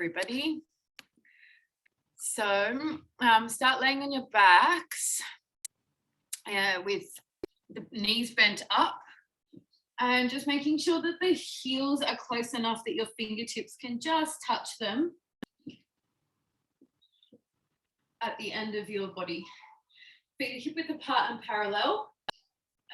everybody. So start laying on your backs with the knees bent up and just making sure that the heels are close enough that your fingertips can just touch them at the end of your body. Feet hip width apart and parallel.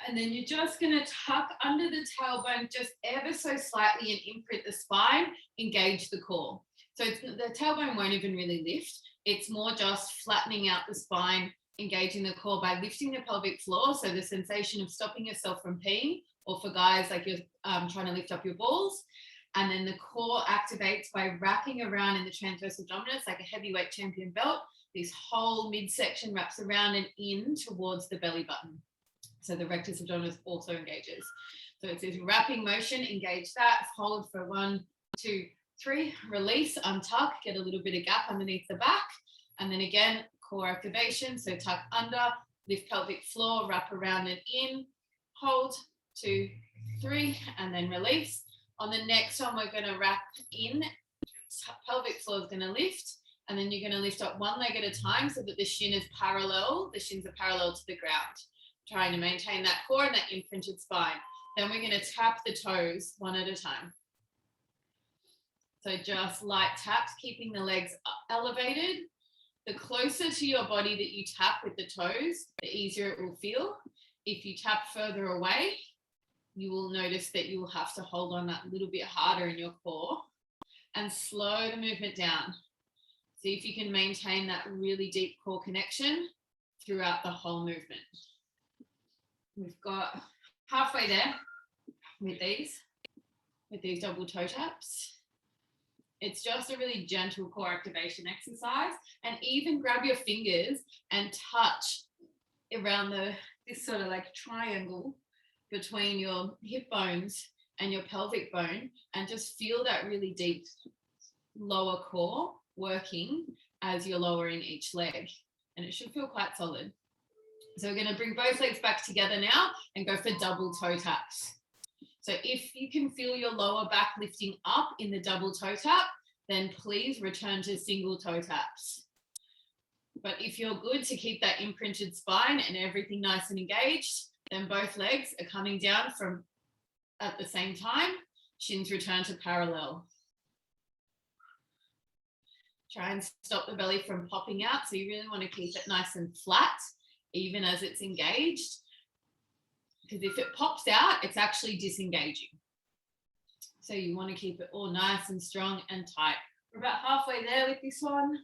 And then you're just going to tuck under the tailbone just ever so slightly and imprint the spine, engage the core. So the tailbone won't even really lift. It's more just flattening out the spine, engaging the core by lifting the pelvic floor. So the sensation of stopping yourself from peeing, or for guys like you're trying to lift up your balls. And then the core activates by wrapping around in the transverse abdominis like a heavyweight champion belt. This whole midsection wraps around and in towards the belly button. So the rectus abdominis also engages. So it's this wrapping motion, engage that, hold for 1, 2, 3, release, untuck, get a little bit of gap underneath the back. And then again, core activation. So tuck under, lift pelvic floor, wrap around and in, hold, 2, 3, and then release. On the next one, we're gonna wrap in, pelvic floor is gonna lift, and then you're gonna lift up one leg at a time so that the shin is parallel, the shins are parallel to the ground. Trying to maintain that core and that imprinted spine. Then we're going to tap the toes one at a time. So just light taps, keeping the legs elevated. The closer to your body that you tap with the toes, the easier it will feel. If you tap further away, you will notice that you will have to hold on that little bit harder in your core and slow the movement down. See if you can maintain that really deep core connection throughout the whole movement. We've got halfway there with these double toe taps. It's just a really gentle core activation exercise, and even grab your fingers and touch around this sort of like triangle between your hip bones and your pelvic bone, and just feel that really deep lower core working as you're lowering each leg, and it should feel quite solid. So we're going to bring both legs back together now and go for double toe taps. So if you can feel your lower back lifting up in the double toe tap, then please return to single toe taps. But if you're good to keep that imprinted spine and everything nice and engaged, then both legs are coming down from at the same time. Shins return to parallel. Try and stop the belly from popping out. So you really want to keep it nice and flat, even as it's engaged, because if it pops out, it's actually disengaging. So you want to keep it all nice and strong and tight. We're about halfway there with this one.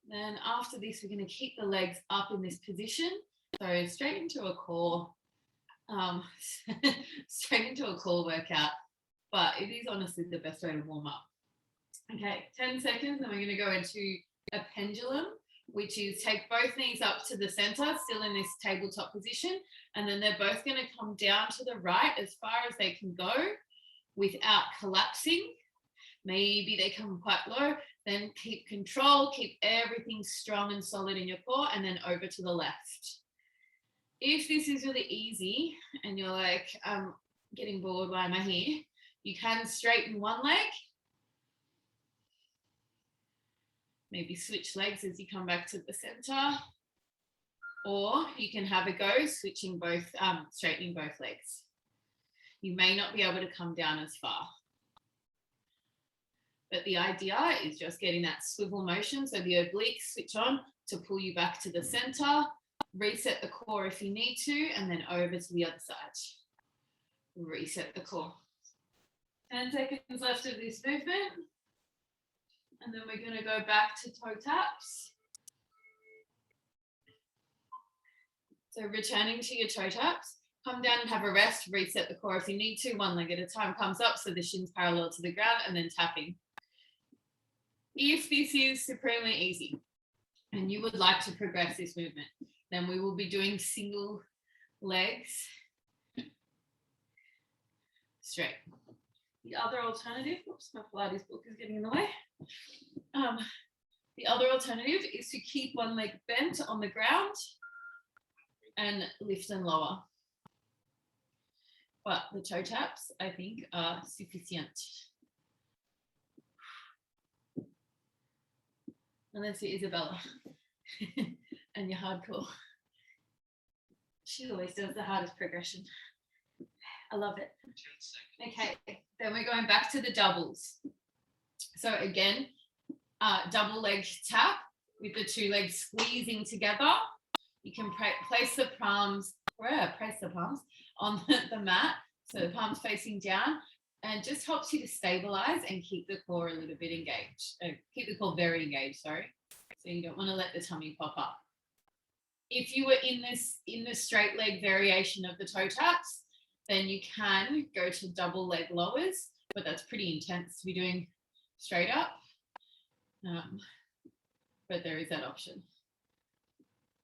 Then after this, we're going to keep the legs up in this position. So straight into a core, workout, but it is honestly the best way to warm up. Okay, 10 seconds, and we're going to go into a pendulum, which is take both knees up to the center, still in this tabletop position, and then they're both going to come down to the right as far as they can go without collapsing. Maybe they come quite low, then keep control, keep everything strong and solid in your core, and then over to the left. If this is really easy and you're like, I'm getting bored, why am I here? You can straighten one leg. Maybe switch legs as you come back to the center, or you can have a go switching both, straightening both legs. You may not be able to come down as far, but the idea is just getting that swivel motion. So the obliques switch on to pull you back to the center, reset the core if you need to, and then over to the other side. Reset the core. 10 seconds left of this movement. And then we're going to go back to toe taps. So returning to your toe taps, come down and have a rest, reset the core if you need to. One leg at a time comes up so the shins parallel to the ground, and then tapping. If this is supremely easy and you would like to progress this movement, then we will be doing single legs straight. The other alternative, oops, my Pilates book is getting in the way. The other alternative is to keep one leg bent on the ground and lift and lower. but the toe taps, I think, are sufficient. Unless you're Isabella and you're hardcore. She always does the hardest progression. I love it. Okay, then we're going back to the doubles. So again, double leg tap with the two legs squeezing together. You can place the palms on the mat, so the palms facing down, and just helps you to stabilize and keep the core a little bit engaged. Keep the core very engaged, sorry. So you don't want to let the tummy pop up. If you were in the straight leg variation of the toe taps, then you can go to double leg lowers, but that's pretty intense to be doing straight up. But there is that option.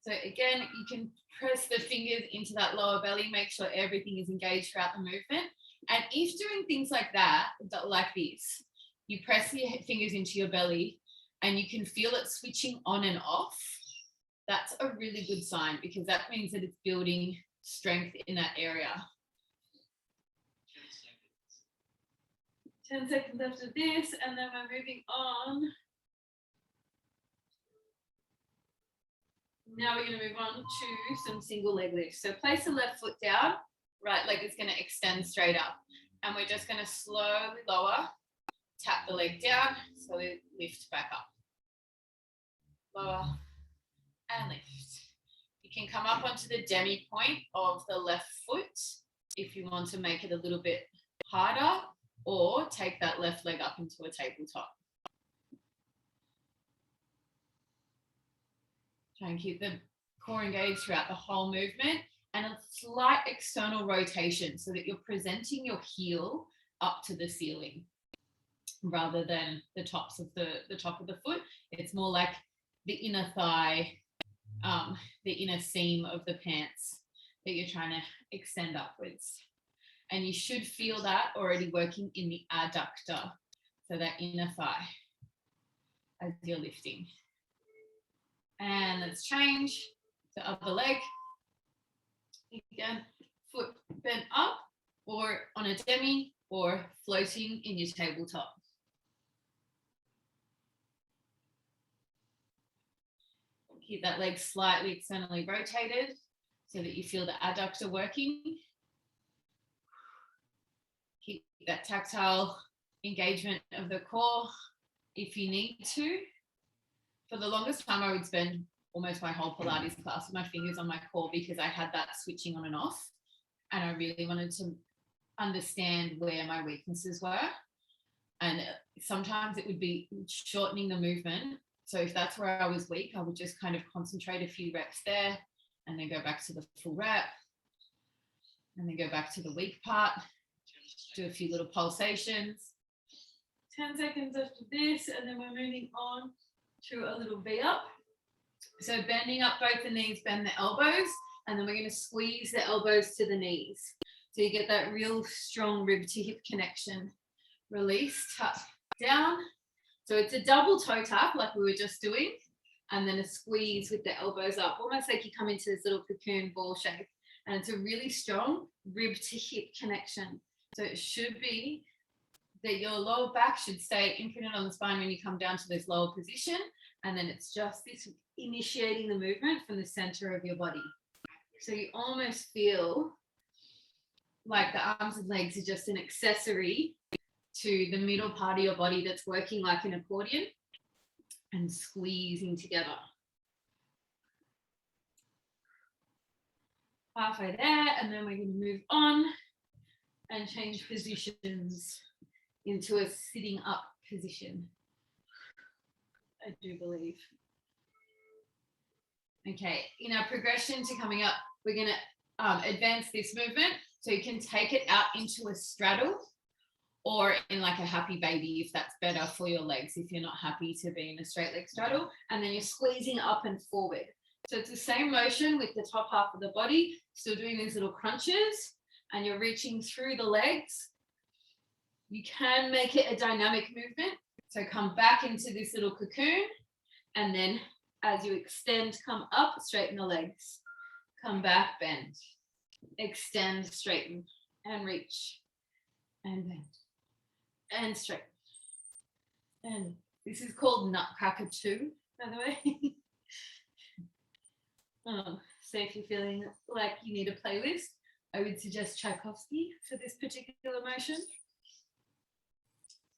So again, you can press the fingers into that lower belly, make sure everything is engaged throughout the movement. And if doing things like that, like this, you press your fingers into your belly and you can feel it switching on and off, that's a really good sign, because that means that it's building strength in that area. 10 seconds after this, and then we're moving on. Now we're going to move on to some single leg lifts. So place the left foot down, right leg is going to extend straight up. And we're just going to slowly lower, tap the leg down, slowly lift back up. Lower and lift. You can come up onto the demi point of the left foot if you want to make it a little bit harder, or take that left leg up into a tabletop. Try and keep the core engaged throughout the whole movement, and a slight external rotation so that you're presenting your heel up to the ceiling rather than the top of the foot. It's more like the inner thigh, the inner seam of the pants that you're trying to extend upwards. And you should feel that already working in the adductor, so that inner thigh as you're lifting. And let's change the other leg. Again, foot bent up or on a demi or floating in your tabletop. Keep that leg slightly externally rotated so that you feel the adductor working. Keep that tactile engagement of the core if you need to. For the longest time, I would spend almost my whole Pilates class with my fingers on my core, because I had that switching on and off. And I really wanted to understand where my weaknesses were. And sometimes it would be shortening the movement. So if that's where I was weak, I would just kind of concentrate a few reps there and then go back to the full rep and then go back to the weak part, do a few little pulsations. 10 seconds after this, and then we're moving on to a little V up. So bending up both the knees, bend the elbows, and then we're going to squeeze the elbows to the knees. So you get that real strong rib to hip connection. Release, tap down. So it's a double toe tap like we were just doing, and then a squeeze with the elbows up, almost like you come into this little cocoon ball shape. And it's a really strong rib to hip connection. So it should be that your lower back should stay imprinted on the spine when you come down to this lower position. And then it's just this initiating the movement from the center of your body. So you almost feel like the arms and legs are just an accessory to the middle part of your body that's working like an accordion and squeezing together. Halfway there, and then we're going to move on and change positions into a sitting up position, I do believe. Okay, in our progression to coming up, we're going to advance this movement. So you can take it out into a straddle, or in like a happy baby if that's better for your legs, if you're not happy to be in a straight leg straddle. And then you're squeezing up and forward. So it's the same motion with the top half of the body, still doing these little crunches, and you're reaching through the legs. You can make it a dynamic movement. So come back into this little cocoon, and then as you extend, come up, straighten the legs. Come back, bend. Extend, straighten. and reach and bend and straight. And this is called Nutcracker 2, by the way. So if you're feeling like you need a playlist, I would suggest Tchaikovsky for this particular motion.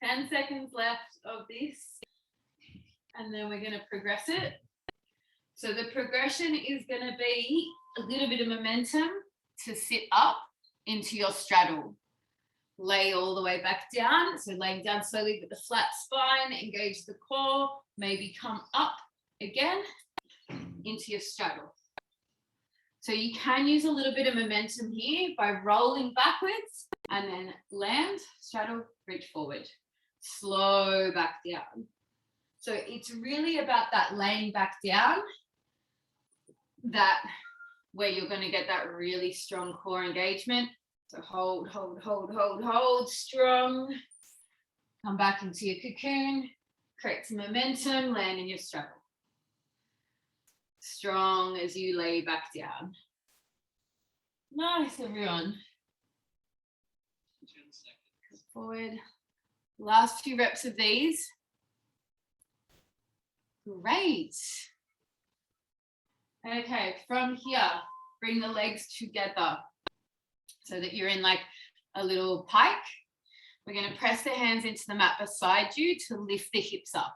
10 seconds left of this, and then we're going to progress it. So the progression is going to be a little bit of momentum to sit up into your straddle. Lay all the way back down. So laying down slowly with the flat spine, engage the core, maybe come up again into your straddle. So you can use a little bit of momentum here by rolling backwards and then land, straddle, reach forward. Slow back down. So it's really about that laying back down, that where you're going to get that really strong core engagement. So hold, hold, hold, hold, hold, strong. Come back into your cocoon, create some momentum, land in your straddle. Strong as you lay back down. Nice, everyone. 10 seconds. Forward. Last few reps of these. Great. Okay, from here, bring the legs together so that you're in like a little pike. We're going to press the hands into the mat beside you to lift the hips up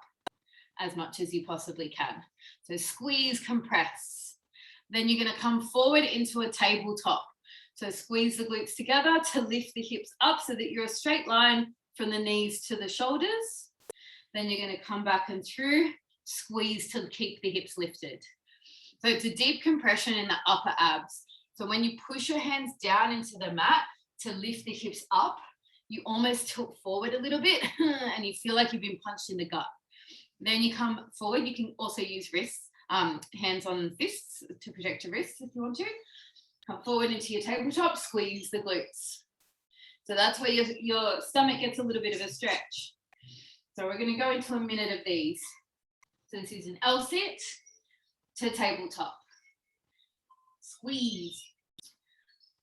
as much as you possibly can. So squeeze, compress. Then you're going to come forward into a tabletop. So squeeze the glutes together to lift the hips up so that you're a straight line from the knees to the shoulders. Then you're going to come back and through, squeeze to keep the hips lifted. So it's a deep compression in the upper abs. So when you push your hands down into the mat to lift the hips up, you almost tilt forward a little bit and you feel like you've been punched in the gut. Then you come forward. You can also use wrists, hands on fists to protect your wrists if you want to. Come forward into your tabletop, squeeze the glutes. So that's where your stomach gets a little bit of a stretch. So we're going to go into a minute of these. So this is an L sit to tabletop. Squeeze.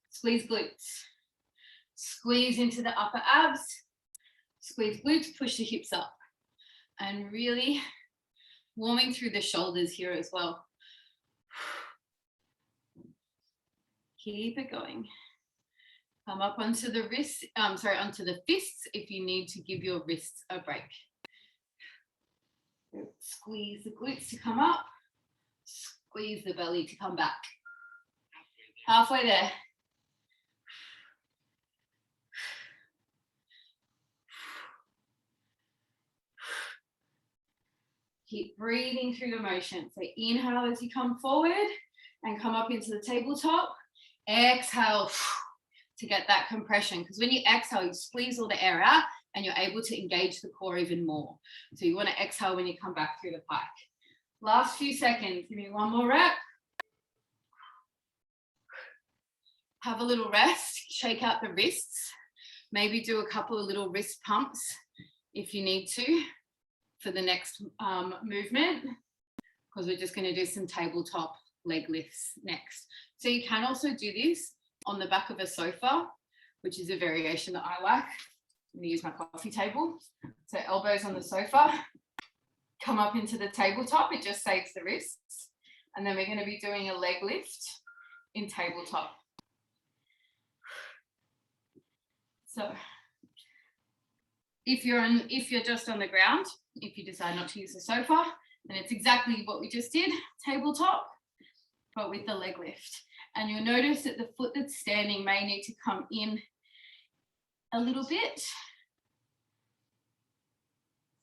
Squeeze glutes. Squeeze into the upper abs. Squeeze glutes, push the hips up. And really warming through the shoulders here as well. Keep it going. Come up onto the wrists, onto the fists if you need to give your wrists a break. Squeeze the glutes to come up. Squeeze the belly to come back. Halfway there. Keep breathing through the motion. So inhale as you come forward and come up into the tabletop. Exhale to get that compression, because when you exhale, you squeeze all the air out and you're able to engage the core even more. So you want to exhale when you come back through the pike. Last few seconds. Give me one more rep. Have a little rest. Shake out the wrists. Maybe do a couple of little wrist pumps if you need to for the next movement, because we're just going to do some tabletop leg lifts next. So you can also do this on the back of a sofa, which is a variation that I like. I'm going to use my coffee table. So elbows on the sofa, come up into the tabletop. It just saves the wrists. And then we're going to be doing a leg lift in tabletop. So if you're just on the ground, if you decide not to use the sofa, then it's exactly what we just did, tabletop, but with the leg lift. And you'll notice that the foot that's standing may need to come in a little bit.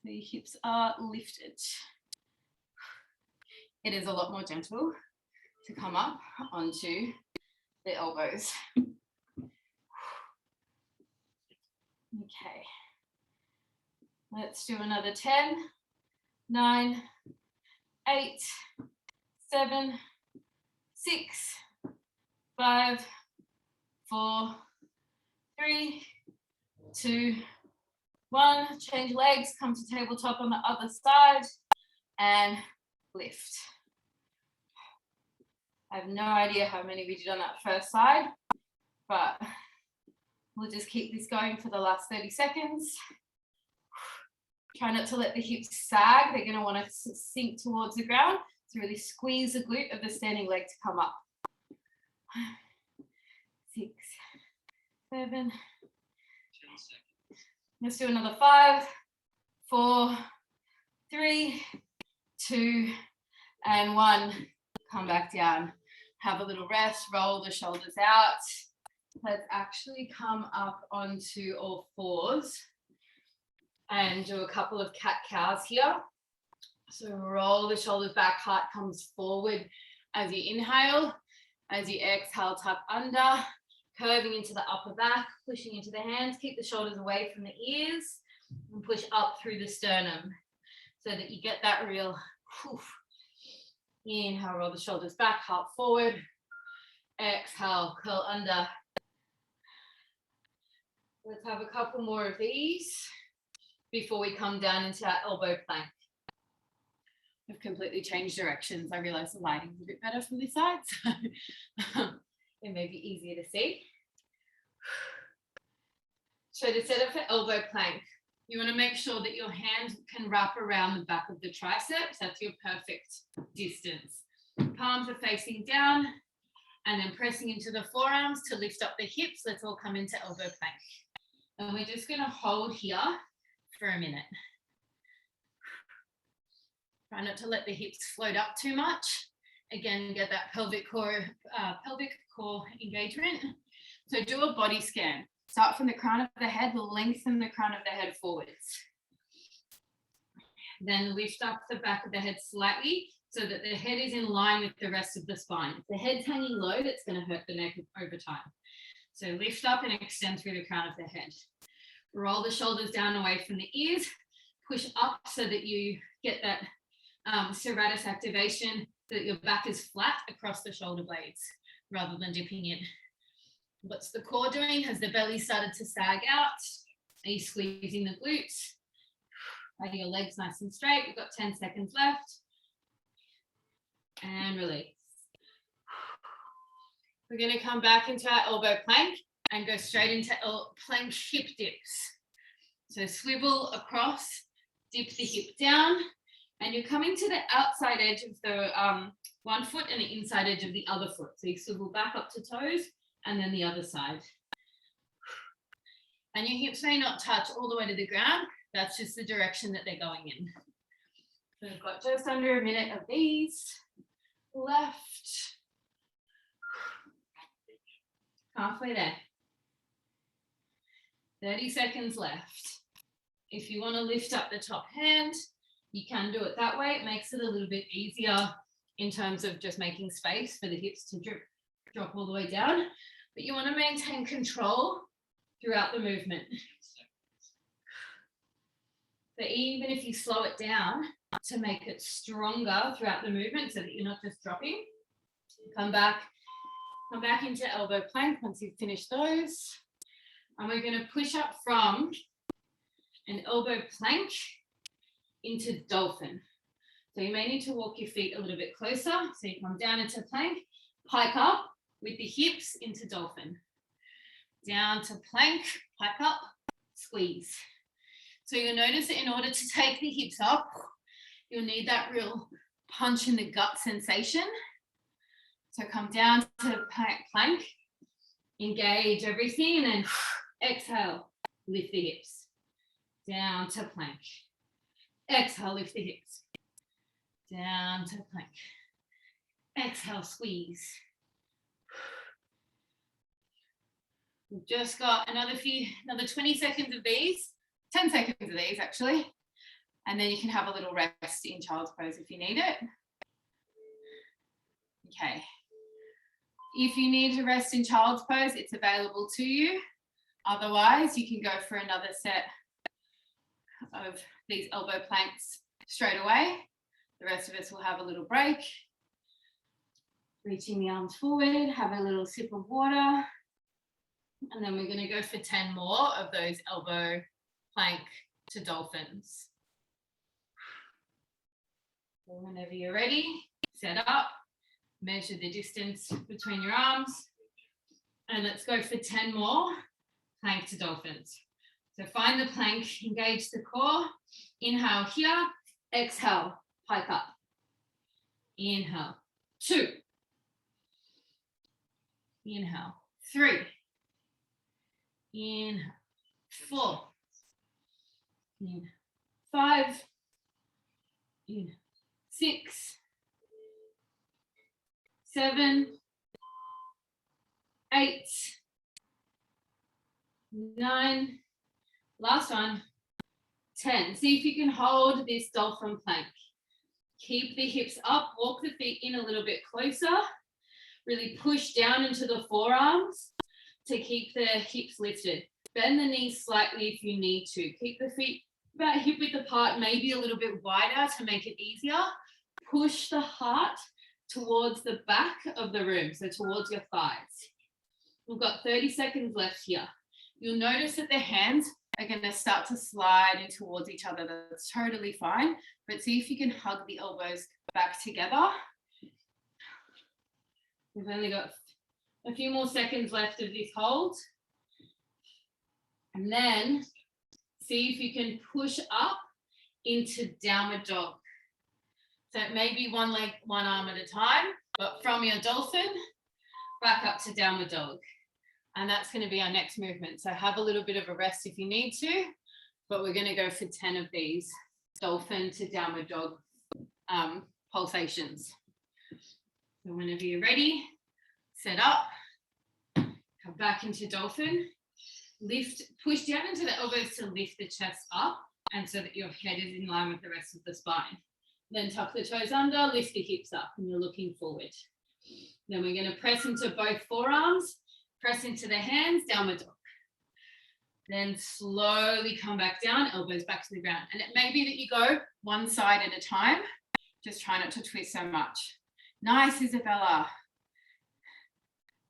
So your hips are lifted. It is a lot more gentle to come up onto the elbows. Okay. Let's do another 10, 9, 8, 7, 6, 5, 4, 3, 2, 1. Change legs, come to tabletop on the other side and lift. I have no idea how many we did on that first side, but We'll just keep this going for the last 30 seconds. Try not to let the hips sag. They're going to want to sink towards the ground. So really squeeze the glute of the standing leg to come up. 6, 7. 10 seconds. Let's do another 5, 4, 3, 2, and 1. Come back down. Have a little rest. Roll the shoulders out. Let's actually come up onto all fours and do a couple of cat-cows here. So roll the shoulders back, heart comes forward as you inhale. As you exhale, tuck under, curving into the upper back, pushing into the hands. Keep the shoulders away from the ears and push up through the sternum so that you get that real inhale, roll the shoulders back, heart forward. Exhale, curl under. Let's have a couple more of these before we come down into our elbow plank. We've completely changed directions. I realize the lighting's a bit better from this side, so it may be easier to see. So to set up for elbow plank, you want to make sure that your hand can wrap around the back of the triceps. That's your perfect distance. Palms are facing down and then pressing into the forearms to lift up the hips. Let's all come into elbow plank. And we're just going to hold here for a minute. Try not to let the hips float up too much. Again, get that pelvic core engagement. So do a body scan. Start from the crown of the head, lengthen the crown of the head forwards. Then lift up the back of the head slightly so that the head is in line with the rest of the spine. If the head's hanging low, that's going to hurt the neck over time. So lift up and extend through the crown of the head. Roll the shoulders down away from the ears. Push up so that you get that serratus activation, so that your back is flat across the shoulder blades rather than dipping in. What's the core doing? Has the belly started to sag out? Are you squeezing the glutes? Are your legs nice and straight? We've got 10 seconds left. And release. We're going to come back into our elbow plank and go straight into plank hip dips. So swivel across, dip the hip down, and you're coming to the outside edge of the one foot and the inside edge of the other foot. So you swivel back up to toes and then the other side. And your hips may not touch all the way to the ground. That's just the direction that they're going in. So we've got just under a minute of these left. Halfway there. 30 seconds left. If you want to lift up the top hand, you can do it that way. It makes it a little bit easier in terms of just making space for the hips to drop all the way down. But you want to maintain control throughout the movement. So even if you slow it down to make it stronger throughout the movement so that you're not just dropping, come back into elbow plank once you've finished those. And we're going to push up from an elbow plank into dolphin. So you may need to walk your feet a little bit closer. So you come down into plank, pike up with the hips into dolphin. Down to plank, pike up, squeeze. So you'll notice that in order to take the hips up, you'll need that real punch in the gut sensation. So come down to plank, engage everything, and then exhale, lift the hips. Down to plank. Exhale, lift the hips. Down to plank. Exhale, squeeze. We've just got another 20 seconds of these, 10 seconds of these actually. And then you can have a little rest in child's pose if you need it. Okay. If you need to rest in child's pose, it's available to you. Otherwise, you can go for another set of these elbow planks straight away. The rest of us will have a little break. Reaching the arms forward, have a little sip of water. And then we're going to go for 10 more of those elbow plank to dolphins. So whenever you're ready, set up, measure the distance between your arms. And let's go for 10 more plank to dolphins. So find the plank, engage the core. Inhale here, exhale, pike up. Inhale, 2. Inhale, 3. Inhale, 4. Inhale, 5. Inhale, 6. 7. 8. 9. Last one. 10. See if you can hold this dolphin plank. Keep the hips up, walk the feet in a little bit closer. Really push down into the forearms to keep the hips lifted. Bend the knees slightly if you need to. Keep the feet about hip width apart, maybe a little bit wider to make it easier. Push the heart towards the back of the room, so towards your thighs. We've got 30 seconds left here. You'll notice that the hands are going to start to slide in towards each other. That's totally fine, but see if you can hug the elbows back together. We've only got a few more seconds left of this hold. And then see if you can push up into downward dog. So it may be one leg, one arm at a time, but from your dolphin, back up to downward dog. And that's going to be our next movement. So have a little bit of a rest if you need to, but we're going to go for 10 of these dolphin to downward dog pulsations. So whenever you're ready, set up, come back into dolphin, lift, push down into the elbows to lift the chest up, and so that your head is in line with the rest of the spine. Then tuck the toes under, lift the hips up, and you're looking forward. Then we're going to press into both forearms, press into the hands, downward dog. Then slowly come back down, elbows back to the ground. And it may be that you go one side at a time. Just try not to twist so much. Nice, Isabella.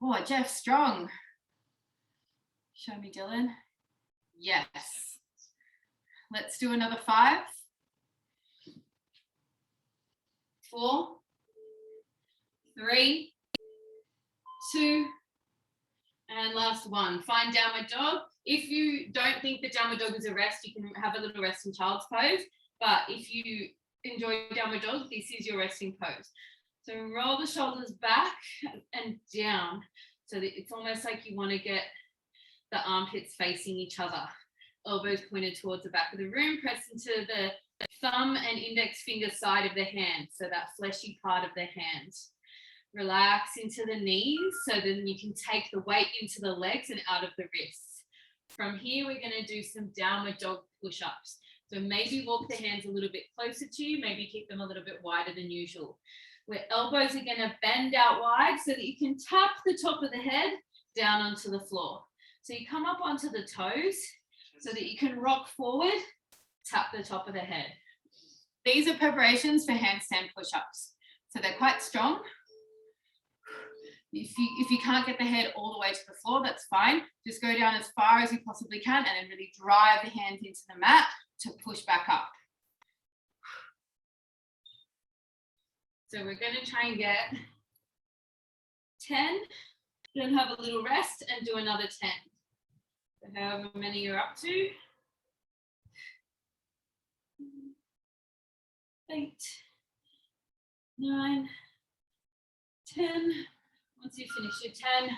Oh, Jeff, strong. Show me, Dylan. Yes. Let's do another 5. 4. 3. 2. And last one. Find downward dog. If you don't think that downward dog is a rest, you can have a little rest in child's pose. But if you enjoy downward dog, this is your resting pose. So roll the shoulders back and down so that it's almost like you want to get the armpits facing each other. Elbows pointed towards the back of the room. Press into the thumb and index finger side of the hand, so that fleshy part of the hand. Relax into the knees so then you can take the weight into the legs and out of the wrists. From here, we're going to do some downward dog push-ups. So maybe walk the hands a little bit closer to you, maybe keep them a little bit wider than usual. Where elbows are going to bend out wide so that you can tap the top of the head down onto the floor. So you come up onto the toes so that you can rock forward, tap the top of the head. These are preparations for handstand push-ups. So they're quite strong. If you can't get the head all the way to the floor, that's fine. Just go down as far as you possibly can and then really drive the hands into the mat to push back up. So we're going to try and get 10, then have a little rest and do another 10. So however many you're up to. 8, 9, 10. Once you finish your 10,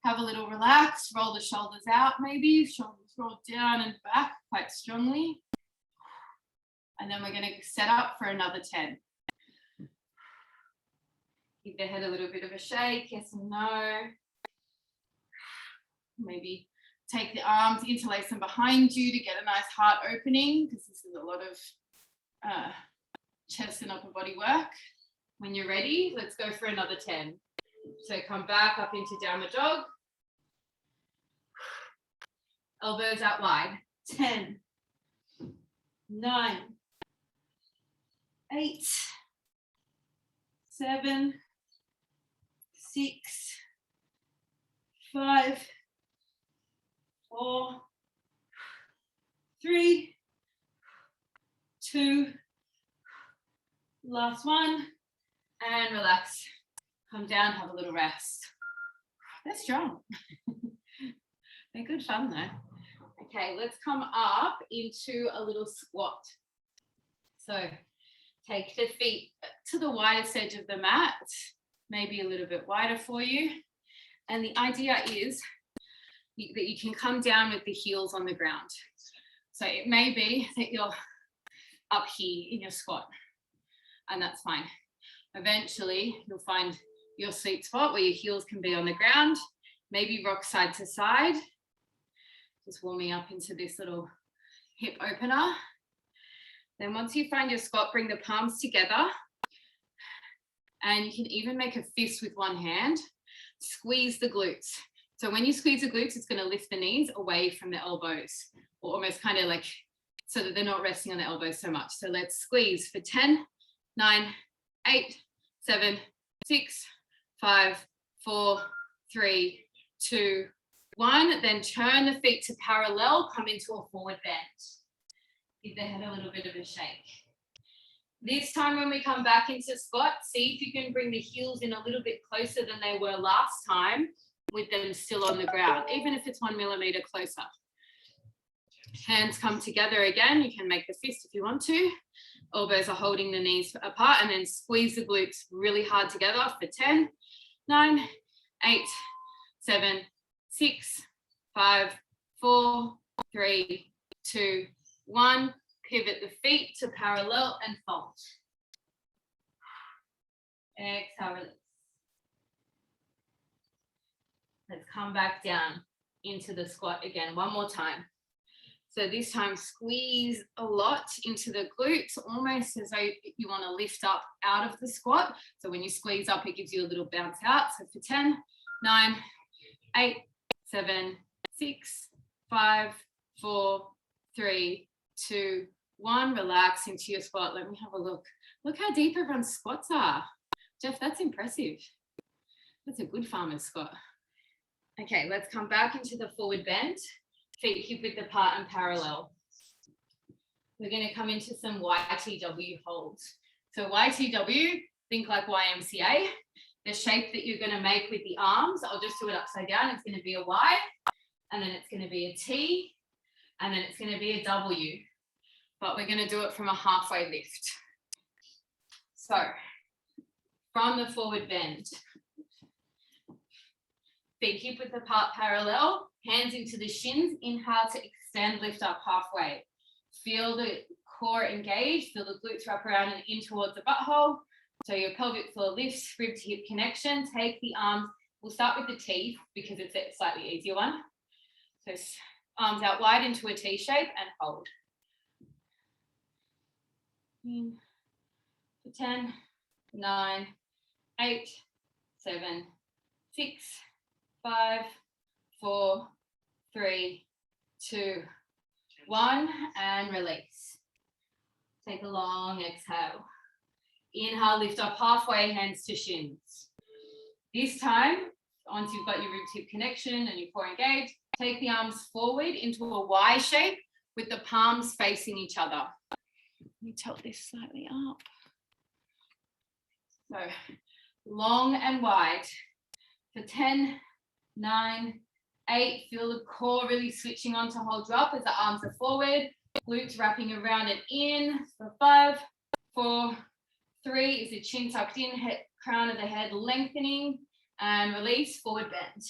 have a little relax, roll the shoulders out maybe, shoulders roll down and back quite strongly. And then we're going to set up for another 10. Give the head a little bit of a shake, yes and no. Maybe take the arms, interlace them behind you to get a nice heart opening, because this is a lot of chest and upper body work. When you're ready, let's go for another 10. So come back up into downward dog. Elbows out wide. 10, 9, 8, 7, 6, 5, 4, 3, 2, last one, and relax. Come down, have a little rest. They're strong. They're good fun though. Okay, let's come up into a little squat. So take the feet to the widest edge of the mat, maybe a little bit wider for you. And the idea is that you can come down with the heels on the ground. So it may be that you're up here in your squat, and that's fine. Eventually, you'll find your sweet spot where your heels can be on the ground, maybe rock side to side. Just warming up into this little hip opener. Then once you find your squat, bring the palms together, and you can even make a fist with one hand. Squeeze the glutes. So when you squeeze the glutes, it's going to lift the knees away from the elbows, or almost kind of like so that they're not resting on the elbows so much. So let's squeeze for 10, 9, 8, 7, 6, 5, 4, 3, 2, 1. Then turn the feet to parallel, come into a forward bend. Give the head a little bit of a shake. This time when we come back into squat, see if you can bring the heels in a little bit closer than they were last time with them still on the ground, even if it's 1 millimeter closer. Hands come together again. You can make the fist if you want to. Elbows are holding the knees apart, and then squeeze the glutes really hard together for 10, 9, 8, 7, 6, 5, 4, 3, 2, 1. Pivot the feet to parallel and fold. Exhale, release. Let's come back down into the squat again, one more time. So this time, squeeze a lot into the glutes, almost as though you want to lift up out of the squat. So when you squeeze up, it gives you a little bounce out. So for 10, 9, 8, 7, 6, 5, 4, 3, 2, 1. Relax into your squat. Let me have a look. Look how deep everyone's squats are. Jeff, that's impressive. That's a good farmer's squat. Okay, let's come back into the forward bend. Feet hip width apart and parallel. We're going to come into some YTW holds. So YTW, think like YMCA. The shape that you're going to make with the arms, I'll just do it upside down. It's going to be a Y, and then it's going to be a T, and then it's going to be a W. But we're going to do it from a halfway lift. So from the forward bend, feet hip width apart parallel, hands into the shins, inhale to extend, lift up halfway. Feel the core engage, feel the glutes wrap around and in towards the butthole. So your pelvic floor lifts, rib to hip connection. Take the arms, we'll start with the T because it's a slightly easier one. So arms out wide into a T shape and hold. In for 10, 9, 8, 7, 6, 5, 4, 3, 2, 1, and release. Take a long exhale. Inhale, lift up halfway, hands to shins. This time, once you've got your rib hip connection and your core engaged, take the arms forward into a Y shape with the palms facing each other. Let me tilt this slightly up. So long and wide for 10, 9, 8. Feel the core really switching on to hold you up as the arms are forward. Glutes wrapping around and in for 5, 4, 3. Is the chin tucked in, head, crown of the head lengthening, and release, forward bend.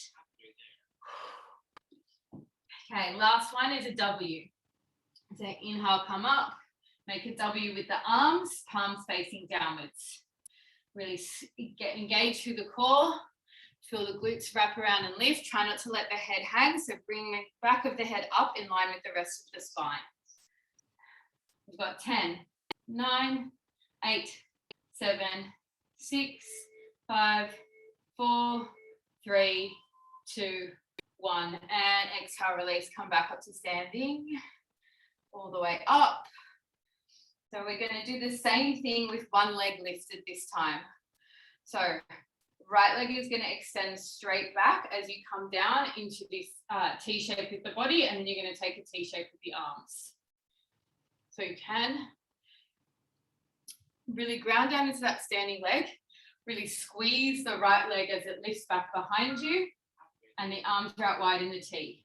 Okay, last one is a W. So inhale, come up. Make a W with the arms, palms facing downwards. Really get engaged through the core. Feel the glutes wrap around and lift. Try not to let the head hang. So bring the back of the head up in line with the rest of the spine. We've got 10, 9, 8, 7, 6, 5, 4, 3, 2, 1. And exhale, release. Come back up to standing. All the way up. So we're going to do the same thing with one leg lifted this time. So right leg is going to extend straight back as you come down into this T shape with the body, and then you're going to take a T shape with the arms. So you can really ground down into that standing leg, really squeeze the right leg as it lifts back behind you, and the arms are out wide in the T.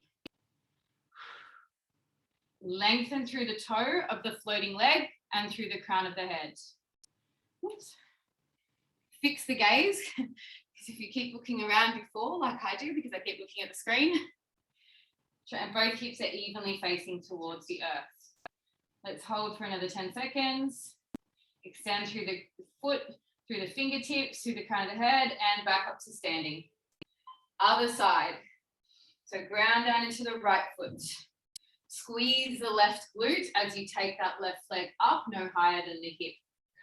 Lengthen through the toe of the floating leg and through the crown of the head. Oops. Fix the gaze, because if you keep looking around before, like I do, because I keep looking at the screen, and both hips are evenly facing towards the earth. Let's hold for another 10 seconds. Extend through the foot, through the fingertips, through the crown of the head, and back up to standing. Other side. So ground down into the right foot. Squeeze the left glute as you take that left leg up, no higher than the hip.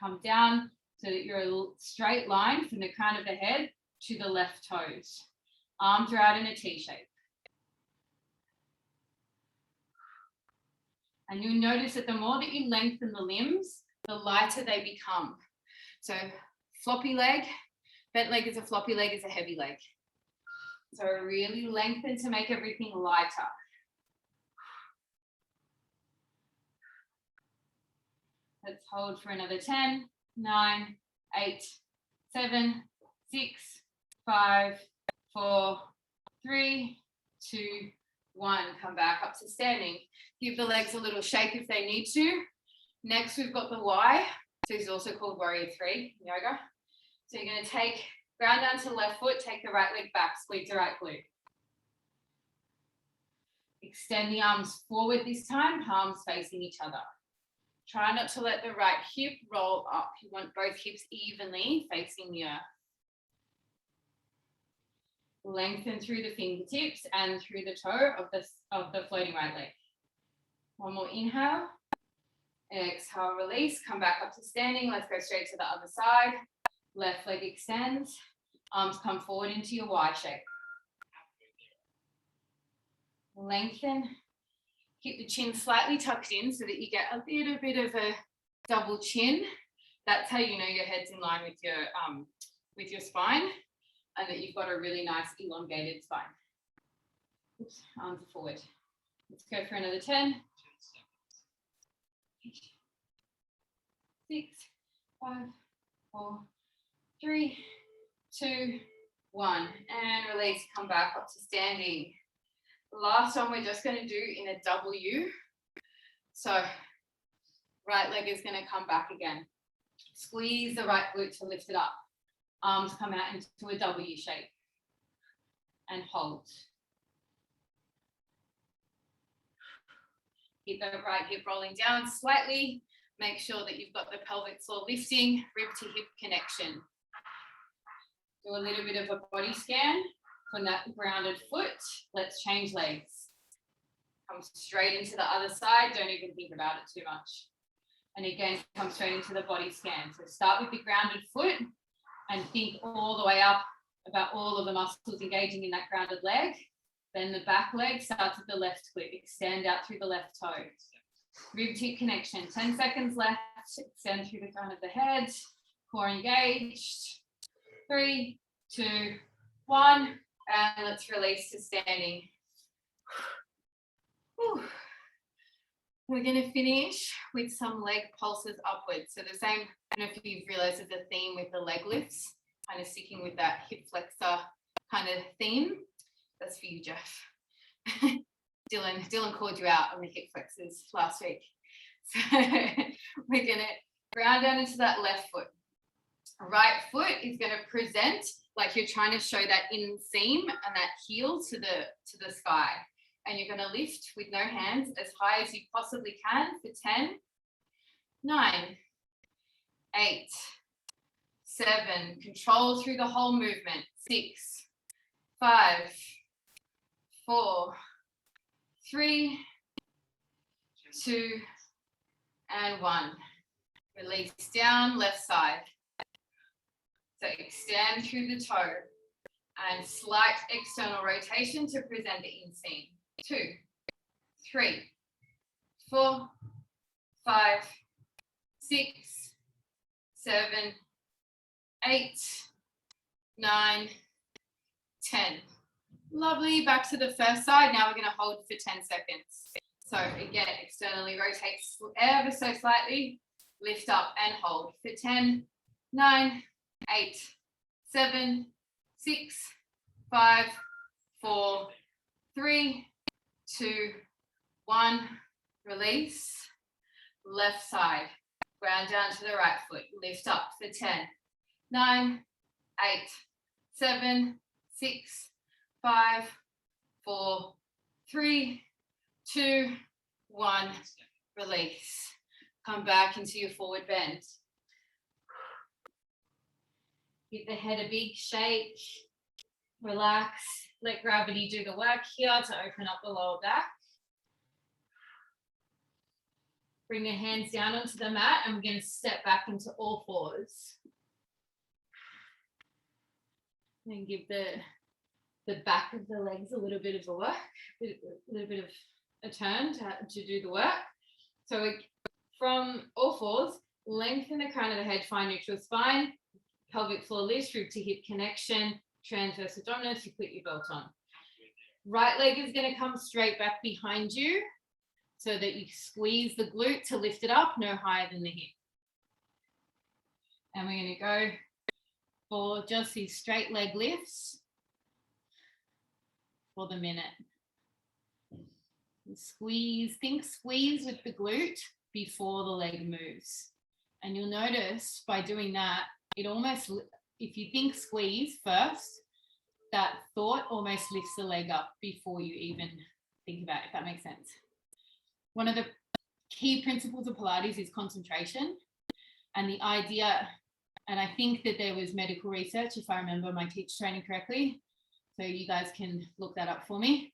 Come down so that you're a straight line from the crown of the head to the left toes. Arms are out in a T shape. And you'll notice that the more that you lengthen the limbs, the lighter they become. So floppy leg, bent leg is a floppy leg, is a heavy leg. So really lengthen to make everything lighter. Let's hold for another 10, 9, 8, 7, 6, 5, 4, 3, 2, 1. Come back up to standing. Give the legs a little shake if they need to. Next, we've got the Y. So it's also called Warrior 3 in yoga. So you're going to take, ground down to the left foot, take the right leg back, squeeze the right glute. Extend the arms forward this time, palms facing each other. Try not to let the right hip roll up. You want both hips evenly facing the earth. Lengthen through the fingertips and through the toe of the floating right leg. One more inhale. Exhale, release. Come back up to standing. Let's go straight to the other side. Left leg extends. Arms come forward into your Y shape. Lengthen. Keep the chin slightly tucked in so that you get a little bit of a double chin. That's how you know your head's in line with your spine and that you've got a really nice elongated spine. Oops, arms forward. Let's go for another 10. 6, 5, 4, 3, 2, 1. And release, come back up to standing. Last one we're just going to do in a W. So right leg is going to come back again. Squeeze the right glute to lift it up. Arms come out into a W shape. And hold. Keep the right hip rolling down slightly. Make sure that you've got the pelvic floor lifting, rib to hip connection. Do a little bit of a body scan from that grounded foot. Let's change legs. Come straight into the other side. Don't even think about it too much. And again, come straight into the body scan. So start with the grounded foot and think all the way up about all of the muscles engaging in that grounded leg. Then the back leg starts at the left glute. Extend out through the left toe. Rib to hip connection. 10 seconds left. Extend through the crown of the head. Core engaged. 3, 2, 1. And let's release to standing. Whew. We're going to finish with some leg pulses upwards. So the same, I don't know if you've realized there's a theme with the leg lifts, kind of sticking with that hip flexor kind of theme. That's for you, Jeff. Dylan called you out on the hip flexors last week. So we're going to ground down into that left foot. Right foot is going to present like you're trying to show that inseam and that heel to the sky. And you're going to lift with no hands as high as you possibly can for 10, 9, 8, 7. Control through the whole movement. 6, 5, 4, 3, 2, and 1. Release down, left side. So extend through the toe and slight external rotation to present the inseam. 2, 3, 4, 5, 6, 7, 8, 9, 10. Lovely. Back to the first side. Now we're going to hold for 10 seconds. So again, externally rotate ever so slightly. Lift up and hold for 10, 9, 8, 7, 6, 5, 4, 3, 2, 1. release, left side, ground down to the right foot, lift up for 10, 9, 8, 7, 6, 5, 4, 3, 2, 1, release. Come back into your forward bend. Give the head a big shake, relax, let gravity do the work here to open up the lower back. Bring your hands down onto the mat and we're going to step back into all fours. And give the back of the legs a little bit of a work, a little bit of a turn to do the work. So from all fours, lengthen the crown of the head, find neutral spine, pelvic floor lifts, rib to hip connection, transverse abdominis, you put your belt on. Right leg is going to come straight back behind you so that you squeeze the glute to lift it up, no higher than the hip. And we're going to go for just these straight leg lifts for the minute. Squeeze, think squeeze with the glute before the leg moves. And you'll notice by doing that, it almost, if you think squeeze first, that thought almost lifts the leg up before you even think about it, if that makes sense. One of the key principles of Pilates is concentration. And the idea, and I think that there was medical research, if I remember my teacher training correctly, so you guys can look that up for me,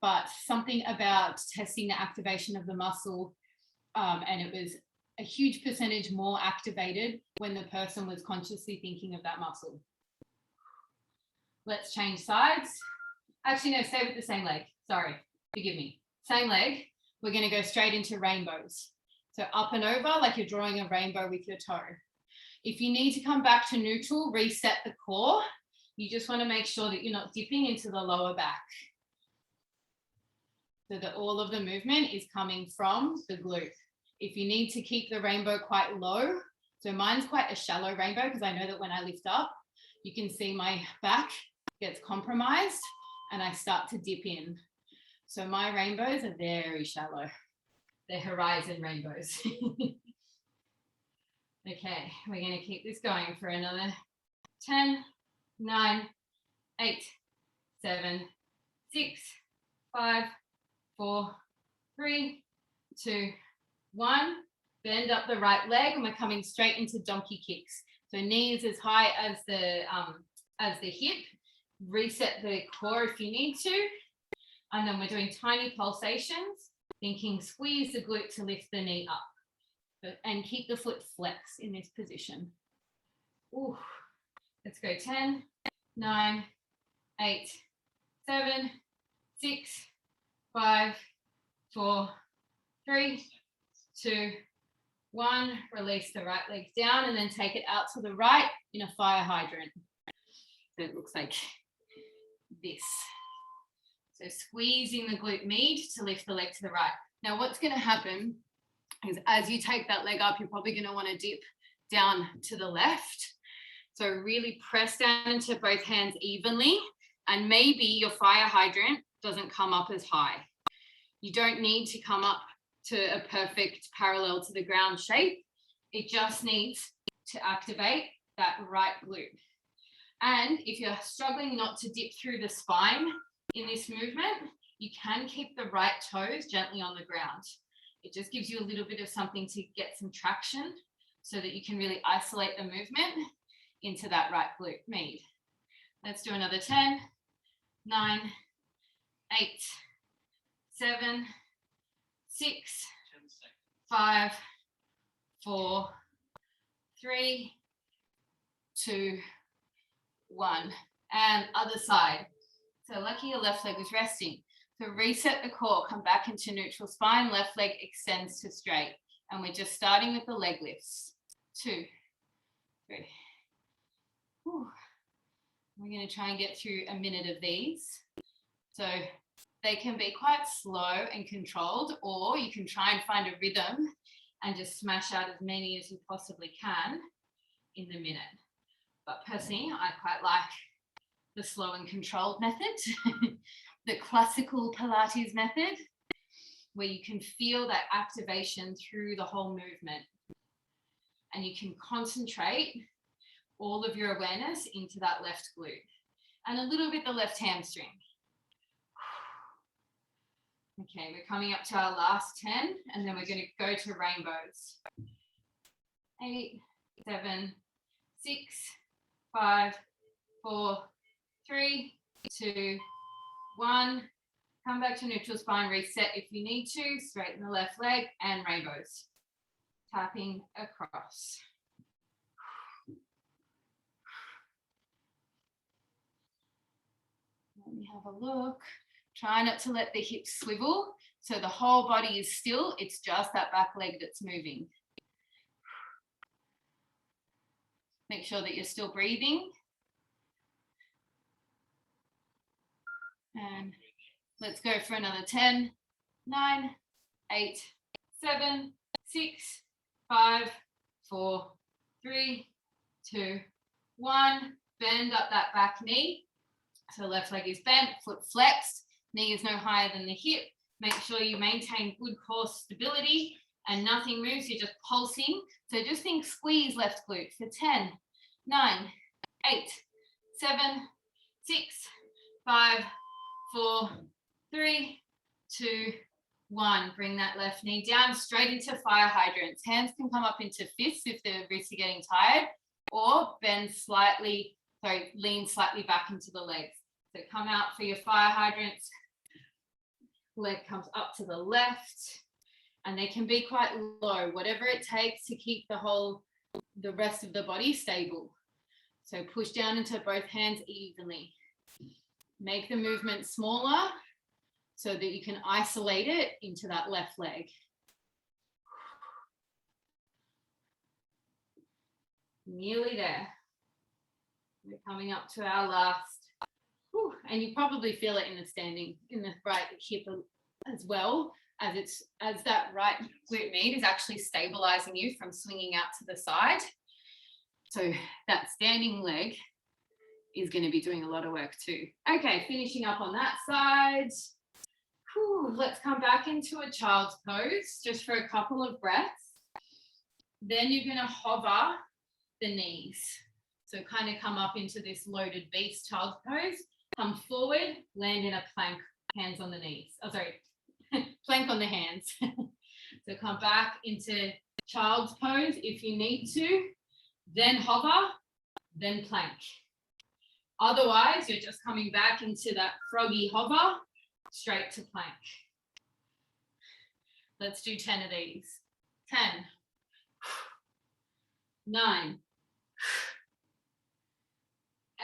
but something about testing the activation of the muscle, and it was a huge percentage more activated when the person was consciously thinking of that muscle. Let's change sides. Actually, no, stay with the same leg. Sorry, forgive me. Same leg. We're going to go straight into rainbows. So up and over, like you're drawing a rainbow with your toe. If you need to come back to neutral, reset the core. You just want to make sure that you're not dipping into the lower back, so that all of the movement is coming from the glute. If you need to keep the rainbow quite low, so mine's quite a shallow rainbow because I know that when I lift up, you can see my back gets compromised and I start to dip in. So my rainbows are very shallow. They're horizon rainbows. Okay, we're going to keep this going for another 10, 9, 8, 7, 6, 5, 4, 3, 2, 1. Bend up the right leg and we're coming straight into donkey kicks. So knees as high as the hip. Reset the core if you need to. And then we're doing tiny pulsations, thinking squeeze the glute to lift the knee up. And keep the foot flex in this position. Ooh. Let's go 10, 9, 8, 7, 6, 5, 4, 3, 2, 1. Release the right leg down and then take it out to the right in a fire hydrant. So it looks like this. So squeezing the glute med to lift the leg to the right. Now what's going to happen is as you take that leg up, you're probably going to want to dip down to the left. So really press down into both hands evenly, and maybe your fire hydrant doesn't come up as high. You don't need to come up to a perfect parallel to the ground shape. It just needs to activate that right glute. And if you're struggling not to dip through the spine in this movement, you can keep the right toes gently on the ground. It just gives you a little bit of something to get some traction so that you can really isolate the movement into that right glute med. Let's do another 10, 9, 8, 7, 6, 5, 4, 3, 2, 1. And other side. So lucky your left leg was resting. So reset the core, come back into neutral spine, left leg extends to straight. And we're just starting with the leg lifts. 2, 3. Whew. We're going to try and get through a minute of these. So they can be quite slow and controlled, or you can try and find a rhythm and just smash out as many as you possibly can in the minute. But personally, I quite like the slow and controlled method, the classical Pilates method. where you can feel that activation through the whole movement. And you can concentrate all of your awareness into that left glute and a little bit the left hamstring. Okay, we're coming up to our last 10, and then we're going to go to rainbows. 8, 7, 6, 5, 4, 3, 2, 1. Come back to neutral spine, reset if you need to, straighten the left leg, and rainbows. Tapping across. Let me have a look. Try not to let the hips swivel, so the whole body is still. It's just that back leg that's moving. Make sure that you're still breathing. And let's go for another 10, 9, 8, 7, 6, 5, 4, 3, 2, 1. Bend up that back knee. So left leg is bent, foot flexed, knee is no higher than the hip. Make sure you maintain good core stability and nothing moves, you're just pulsing. So just think squeeze left glute for 10, 9, 8, 7, 6, 5, 4, 3, 2, 1. Bring that left knee down straight into fire hydrants. Hands can come up into fists if the wrists are getting tired, or bend slightly, lean slightly back into the legs. So come out for your fire hydrants. Leg comes up to the left, and they can be quite low, whatever it takes to keep the rest of the body stable. So push down into both hands evenly. Make the movement smaller so that you can isolate it into that left leg. Nearly there. We're coming up to our last. And you probably feel it in the standing, in the right hip as well, as that right glute med is actually stabilizing you from swinging out to the side. So that standing leg is going to be doing a lot of work too. Okay, finishing up on that side. Let's come back into a child's pose just for a couple of breaths. Then you're going to hover the knees. So kind of come up into this loaded beast child's pose. Come forward, land in a plank, hands on the knees. Oh, sorry, plank on the hands. So come back into child's pose if you need to, then hover, then plank. Otherwise, you're just coming back into that froggy hover, straight to plank. Let's do 10 of these. 10, 9,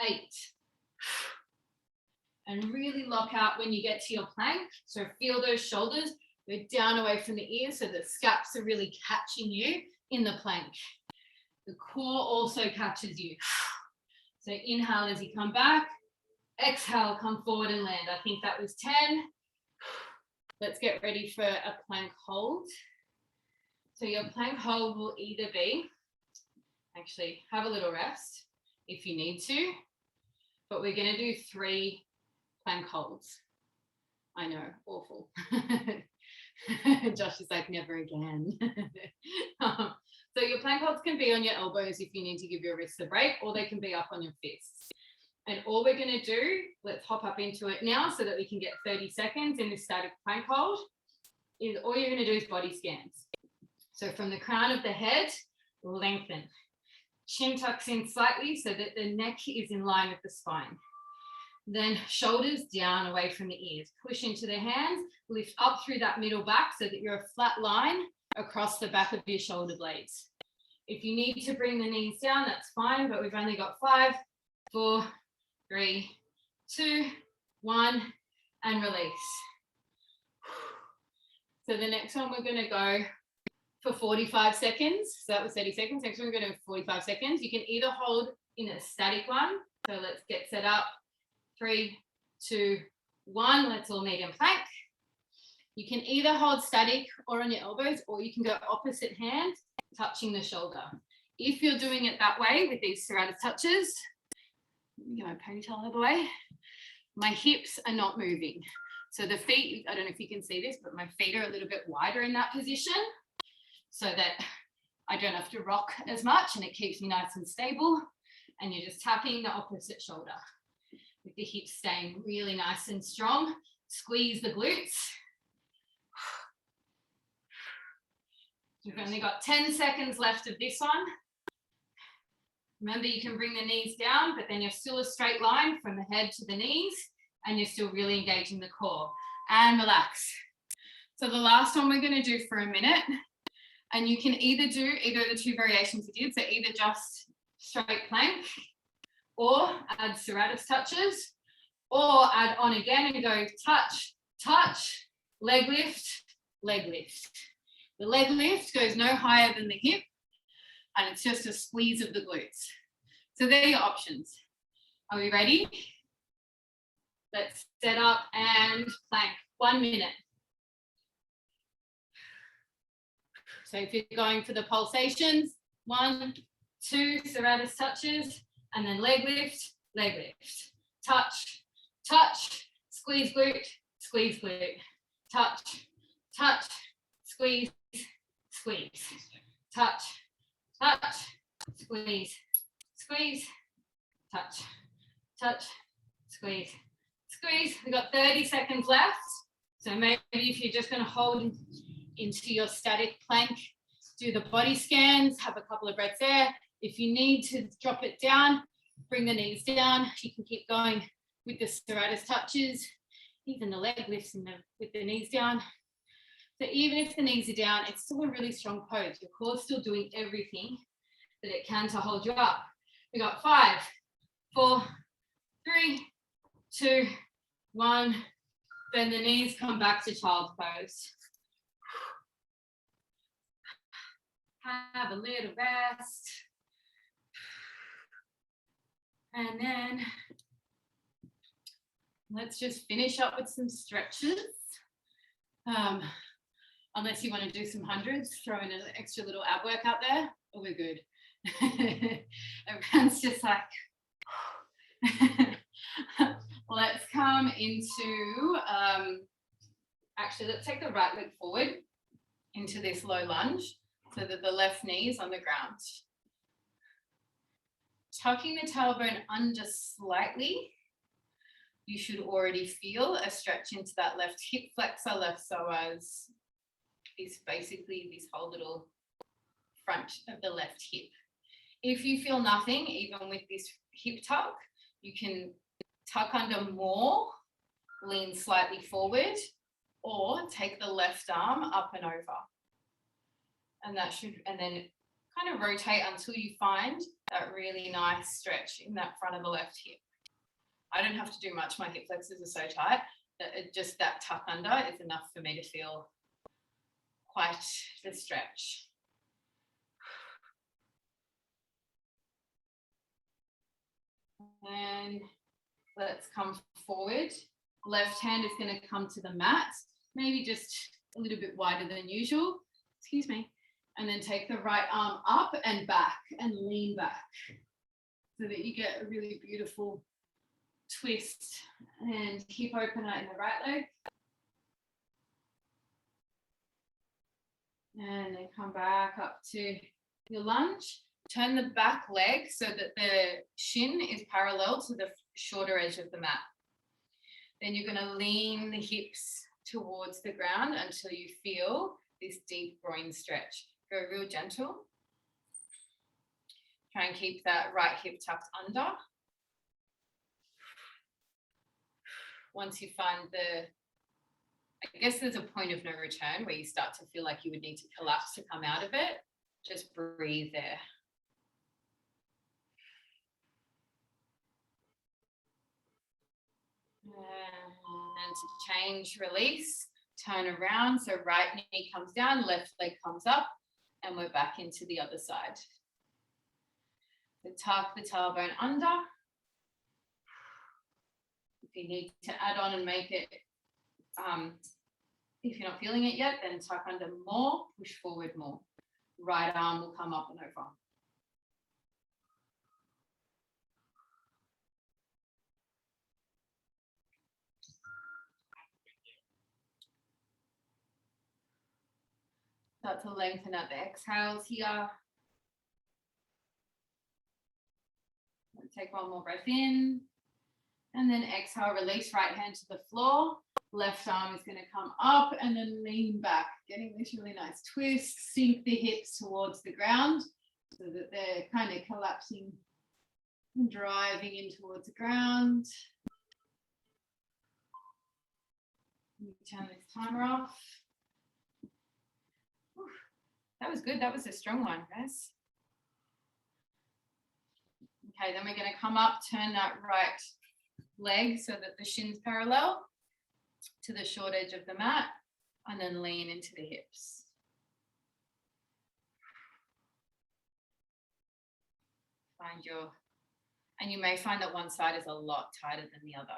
8, and really lock out when you get to your plank. So feel those shoulders go down away from the ears so the scaps are really catching you in the plank. The core also catches you. So inhale as you come back. Exhale, come forward and land. I think that was 10. Let's get ready for a plank hold. So your plank hold will either be, actually have a little rest if you need to, but we're going to do 3 plank holds. I know, awful. Josh is like, never again. So your plank holds can be on your elbows if you need to give your wrists a break, or they can be up on your fists. And all we're going to do, let's hop up into it now so that we can get 30 seconds in this static plank hold, is all you're going to do is body scans. So from the crown of the head, lengthen. Chin tucks in slightly so that the neck is in line with the spine. Then shoulders down away from the ears. Push into the hands, lift up through that middle back so that you're a flat line across the back of your shoulder blades. If you need to bring the knees down, that's fine, but we've only got 5, 4, 3, 2, 1, and release. So the next one we're going to go for 45 seconds. So that was 30 seconds. Next one we're going to do 45 seconds. You can either hold in a static one. So let's get set up. 3, 2, 1. Let's all meet in plank. You can either hold static or on your elbows, or you can go opposite hand, touching the shoulder. If you're doing it that way with these serrated touches, let me get my ponytail out of the way. My hips are not moving. So the feet, I don't know if you can see this, but my feet are a little bit wider in that position so that I don't have to rock as much and it keeps me nice and stable. And you're just tapping the opposite shoulder with the hips staying really nice and strong. Squeeze the glutes. We've only got 10 seconds left of this one. Remember, you can bring the knees down, but then you're still a straight line from the head to the knees, and you're still really engaging the core. And relax. So the last one we're going to do for a minute, and you can either do either of the two variations we did, so either just straight plank, or add serratus touches, or add on again and go touch, touch, leg lift, leg lift. The leg lift goes no higher than the hip, and it's just a squeeze of the glutes. So there are your options. Are we ready? Let's set up and plank. 1 minute. So if you're going for the pulsations, 1, 2 serratus touches, and then leg lift, touch, touch, squeeze glute, touch, touch, squeeze, squeeze, touch, touch, squeeze, squeeze, touch, touch, squeeze, squeeze. We've got 30 seconds left. So maybe if you're just going to hold into your static plank, do the body scans, have a couple of breaths there. If you need to drop it down, bring the knees down. You can keep going with the serratus touches, even the leg lifts with the knees down. So even if the knees are down, it's still a really strong pose. Your core's still doing everything that it can to hold you up. We got 5, 4, 3, 2, 1. Then the knees come back to child's pose. Have a little rest. And then let's just finish up with some stretches. Unless you want to do some hundreds, throw in an extra little ab workout there, or we're good. Everyone's just like, let's come into, actually let's take the right leg forward into this low lunge so that the left knee is on the ground. Tucking the tailbone under slightly, you should already feel a stretch into that left hip flexor, left psoas. Is basically this whole little front of the left hip. If you feel nothing, even with this hip tuck, you can tuck under more, lean slightly forward, or take the left arm up and over. And that should, and then kind of rotate until you find that really nice stretch in that front of the left hip. I don't have to do much. My hip flexors are so tight that just that tuck under is enough for me to feel quite the stretch. And let's come forward. Left hand is going to come to the mat, maybe just a little bit wider than usual. Excuse me. And then take the right arm up and back and lean back so that you get a really beautiful twist and hip opener in the right leg. And then come back up to your lunge. Turn the back leg so that the shin is parallel to the shorter edge of the mat. Then you're going to lean the hips towards the ground until you feel this deep groin stretch. Go real gentle. Try and keep that right hip tucked under. Once you find I guess there's a point of no return where you start to feel like you would need to collapse to come out of it. Just breathe there. And to change, release, turn around. So right knee comes down, left leg comes up, and we're back into the other side. So tuck the tailbone under. If you need to add on and make it, if you're not feeling it yet, then tuck under more, push forward more. Right arm will come up and over. Start to lengthen out the exhales here. Take one more breath in. And then exhale, release right hand to the floor. Left arm is going to come up and then lean back, getting this really nice twist. Sink the hips towards the ground so that they're kind of collapsing and driving in towards the ground. Turn this timer off. Whew. That was good. That was a strong one, guys. Okay, then we're going to come up, turn that right leg so that the shin's parallel to the short edge of the mat, and then lean into the hips. Find your, and you may find that one side is a lot tighter than the other.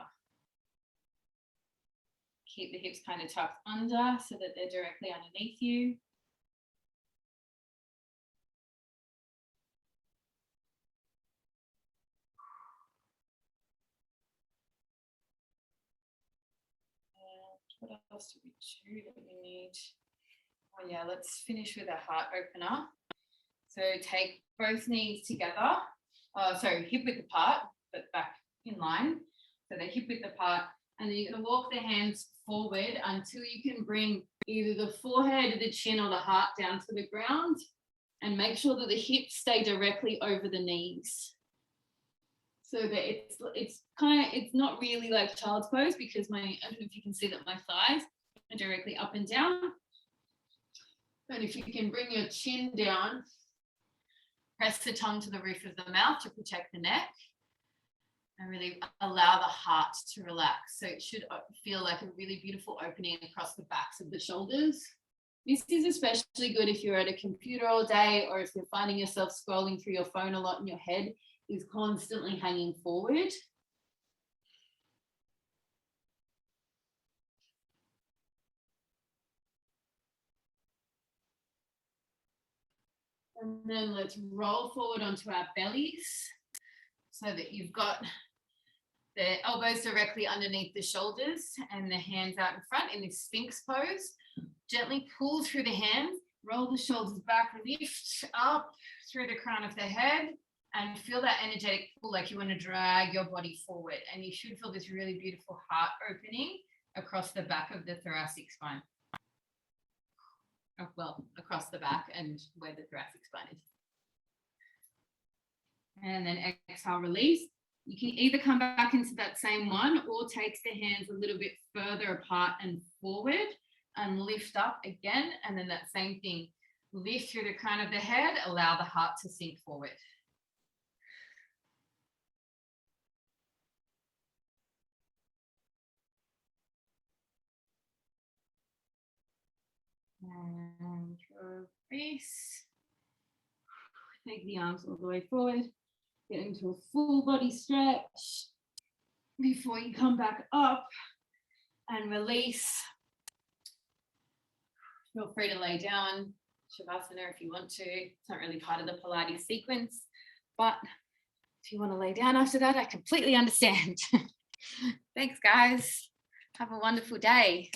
Keep the hips kind of tucked under so that they're directly underneath you. What else do we do that we need? Oh yeah, let's finish with a heart opener. So take both knees together. Hip width apart, but back in line. So they're hip width apart. And then you're going to walk the hands forward until you can bring either the forehead or the chin or the heart down to the ground. And make sure that the hips stay directly over the knees. So that it's not really like child's pose because I don't know if you can see that my thighs are directly up and down. And if you can bring your chin down, press the tongue to the roof of the mouth to protect the neck and really allow the heart to relax. So it should feel like a really beautiful opening across the backs of the shoulders. This is especially good if you're at a computer all day or if you're finding yourself scrolling through your phone a lot and your head is constantly hanging forward. And then let's roll forward onto our bellies so that you've got the elbows directly underneath the shoulders and the hands out in front in this Sphinx pose. Gently pull through the hands, roll the shoulders back, lift up through the crown of the head. And feel that energetic pull, like you want to drag your body forward. And you should feel this really beautiful heart opening across the back of the thoracic spine. Well, across the back and where the thoracic spine is. And then exhale, release. You can either come back into that same one or take the hands a little bit further apart and forward and lift up again. And then that same thing, lift through the crown of the head, allow the heart to sink forward. And release. Take the arms all the way forward. Get into a full body stretch before you come back up and release. Feel free to lay down, Shavasana if you want to. It's not really part of the Pilates sequence, but if you want to lay down after that, I completely understand. Thanks, guys. Have a wonderful day.